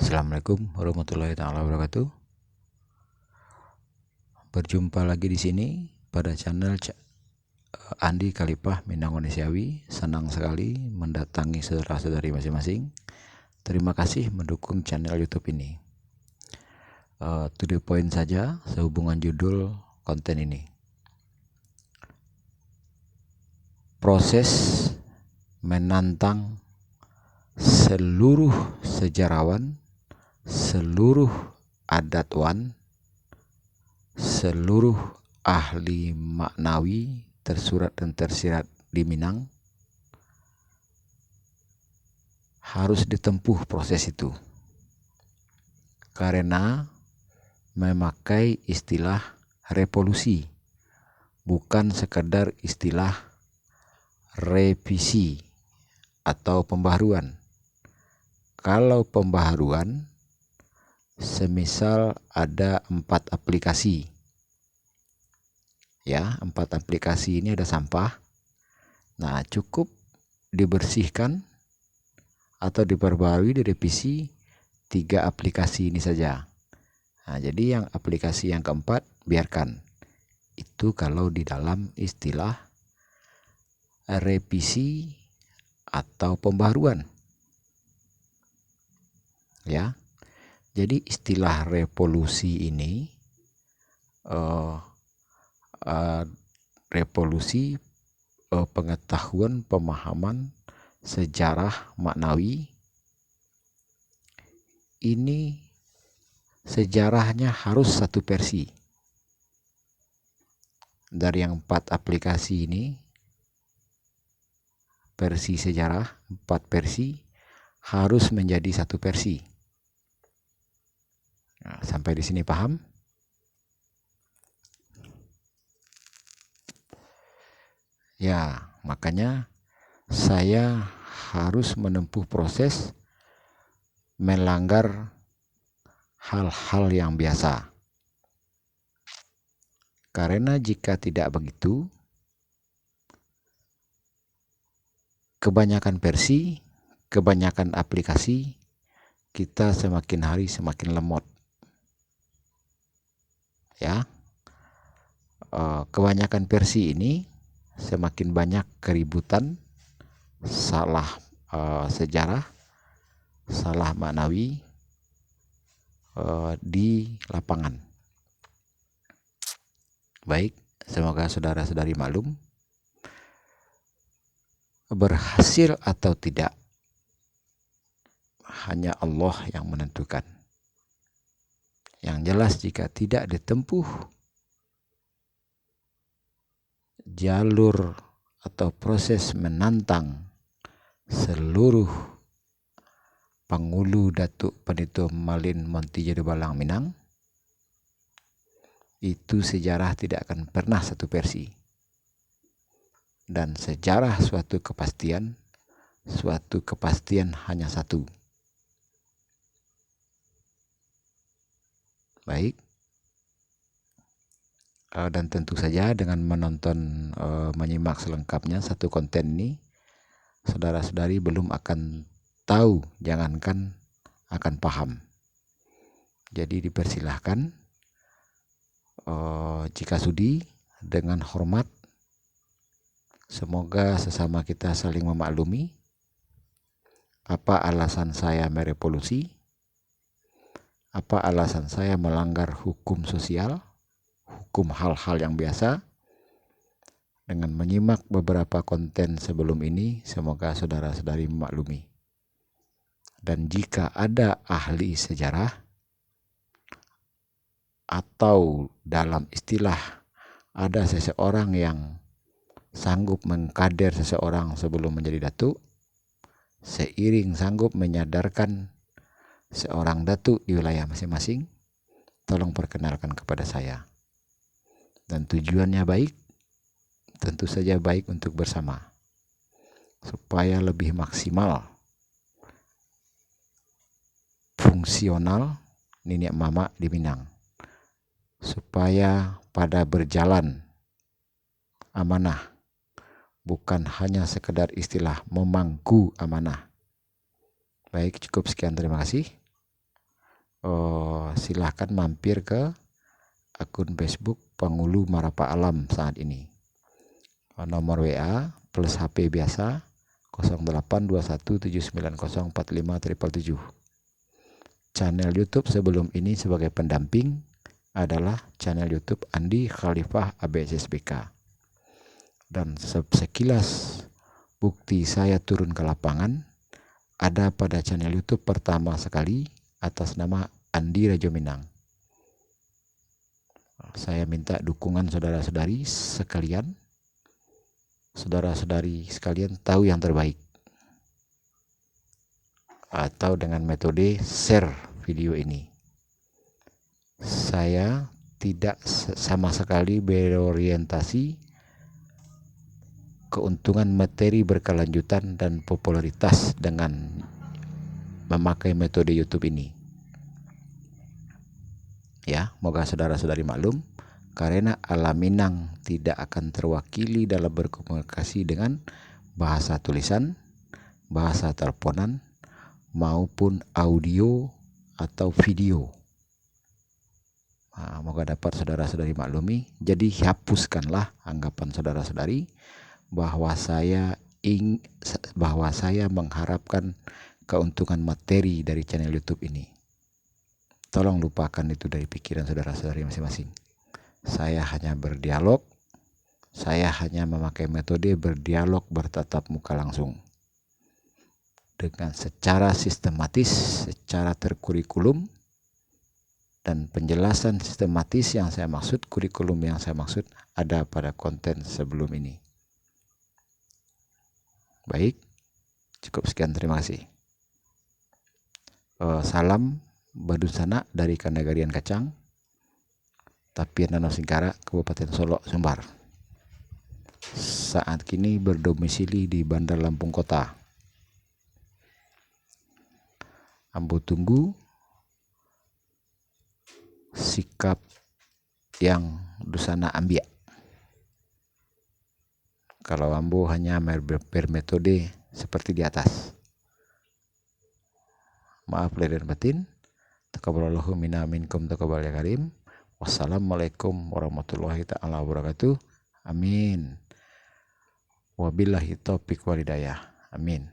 Assalamualaikum warahmatullahi taala wabarakatuh. Berjumpa lagi di sini pada channel Andi Khalifah Minang Onesiawi. Senang sekali mendatangi saudara-saudari masing-masing. Terima kasih mendukung channel YouTube ini. To the point saja sehubungan judul konten ini. Proses menantang seluruh sejarawan, seluruh adatwan, seluruh ahli maknawi tersurat dan tersirat di Minang harus ditempuh proses itu, karena memakai istilah revolusi, bukan sekedar istilah revisi atau pembaharuan. Kalau pembaharuan, semisal ada 4 aplikasi. Ya, 4 aplikasi ini ada sampah. Nah, cukup dibersihkan atau diperbarui, direvisi 3 aplikasi ini saja. Nah, jadi yang aplikasi yang keempat biarkan. Itu kalau di dalam istilah revisi atau pembaharuan. Ya. Jadi istilah revolusi ini revolusi pengetahuan, pemahaman, sejarah maknawi. Ini sejarahnya harus satu versi. Dari yang 4 aplikasi ini, versi sejarah, 4 versi harus menjadi satu versi. Nah, sampai di sini paham? Ya, makanya saya harus menempuh proses melanggar hal-hal yang biasa. Karena jika tidak begitu, kebanyakan versi, kebanyakan aplikasi, kita semakin hari semakin lemot. Ya, kebanyakan versi ini semakin banyak keributan, salah sejarah, salah maknawi di lapangan. Baik, semoga saudara-saudari maklum. Berhasil atau tidak, hanya Allah yang menentukan. Yang jelas jika tidak ditempuh jalur atau proses menantang seluruh Pangulu Datuk Panito Malin Montijo Balang Minang, itu sejarah tidak akan pernah satu versi. Dan sejarah suatu kepastian hanya satu. Baik. Dan tentu saja dengan menonton, menyimak selengkapnya satu konten ini, saudara-saudari belum akan tahu, jangankan akan paham. Jadi dipersilahkan, jika sudi, dengan hormat, semoga sesama kita saling memaklumi apa alasan saya merevolusi, apa alasan saya melanggar hukum sosial, hukum hal-hal yang biasa. Dengan menyimak beberapa konten sebelum ini, semoga saudara-saudari memaklumi. Dan jika ada ahli sejarah atau dalam istilah ada seseorang yang sanggup mengkader seseorang sebelum menjadi datuk, seiring sanggup menyadarkan seorang datuk di wilayah masing-masing, tolong perkenalkan kepada saya. Dan tujuannya baik, tentu saja baik untuk bersama, supaya lebih maksimal, fungsional nenek mama di Minang, supaya pada berjalan amanah, bukan hanya sekedar istilah memangku amanah, Baik, cukup sekian, terima kasih. Silahkan mampir ke akun Facebook Pangulu Marapa Alam saat ini. Nomor WA plus HP biasa 082179045777. Channel YouTube sebelum ini sebagai pendamping adalah channel YouTube Andi Khalifah ABSSBK. Dan sekilas bukti saya turun ke lapangan ada pada channel YouTube pertama sekali atas nama Andi Rajo Minang. Saya minta dukungan saudara-saudari sekalian. Saudara-saudari sekalian tahu yang terbaik. Atau dengan metode share video ini. Saya tidak sama sekali berorientasi keuntungan materi berkelanjutan dan popularitas dengan memakai metode YouTube ini. Ya, moga saudara-saudari maklum, karena alam Minang tidak akan terwakili dalam berkomunikasi dengan bahasa tulisan, bahasa teleponan, maupun audio atau video. Moga dapat saudara-saudari maklumi. Jadi hapuskanlah anggapan saudara-saudari bahwa saya mengharapkan keuntungan materi dari channel YouTube ini. Tolong lupakan itu dari pikiran saudara-saudari masing-masing. Saya hanya berdialog, saya hanya memakai metode berdialog bertatap muka langsung. Dengan secara sistematis, secara terkurikulum, dan penjelasan sistematis yang saya maksud, kurikulum yang saya maksud ada pada konten sebelum ini. Baik, cukup sekian, terima kasih. Salam Badusana dari Kandagarian Kacang, Tapian Danau Singkara, Kabupaten Solo, Sumbar. Saat kini berdomisili di Bandar Lampung Kota. Ambo tunggu sikap yang Dusana ambil. Kalau ambo hanya bermetode seperti di atas. Maaf lahir dan batin. Taqabbalallahu minna minkum taqabbal ya karim. Wassalamualaikum warahmatullahi ta'ala wabarakatuh. Amin. Wabillahi taufiq walhidayah. Amin.